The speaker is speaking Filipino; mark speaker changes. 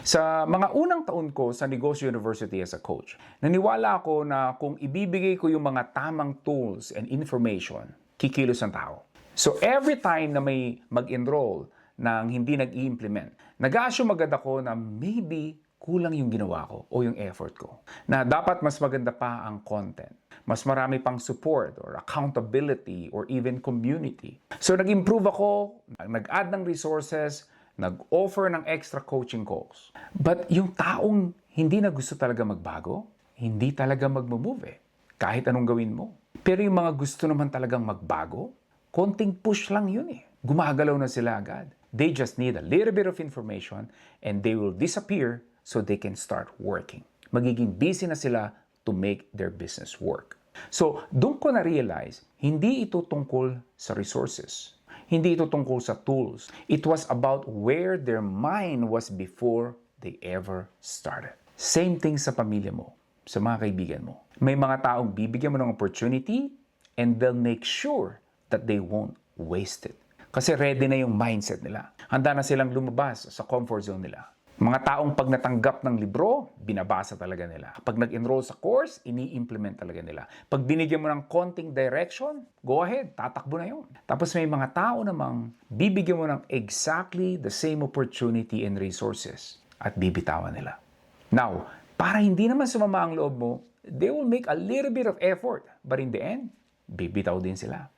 Speaker 1: Sa mga unang taon ko sa Negosyo University as a coach, naniwala ako na kung ibibigay ko yung mga tamang tools and information, kikilos ang tao. So every time na may mag-enroll nang hindi nag-i-implement, nag-assume agad ako na maybe kulang yung ginawa ko o yung effort ko. Na dapat mas maganda pa ang content. Mas marami pang support or accountability or even community. So nag-improve ako, nag-add ng resources, nag-offer ng extra coaching calls. But yung taong hindi na gusto talaga magbago, hindi talaga mag-move kahit anong gawin mo. Pero yung mga gusto naman talagang magbago, konting push lang yun Gumagalaw na sila agad. They just need a little bit of information and they will disappear so they can start working. Magiging busy na sila to make their business work. So, doon ko na-realize, hindi ito tungkol sa resources. Hindi ito tungkol sa tools. It was about where their mind was before they ever started. Same thing sa pamilya mo, sa mga kaibigan mo. May mga taong bibigyan mo ng opportunity and they'll make sure that they won't waste it. Kasi ready na yung mindset nila. Handa na silang lumabas sa comfort zone nila. Mga taong pag natanggap ng libro, binabasa talaga nila. Pag nag-enroll sa course, ini-implement talaga nila. Pag binigyan mo ng konting direction, go ahead, tatakbo na yun. Tapos may mga tao namang bibigyan mo ng exactly the same opportunity and resources at bibitawan nila. Now, para hindi naman sumama ang loob mo, they will make a little bit of effort. But in the end, bibitaw din sila.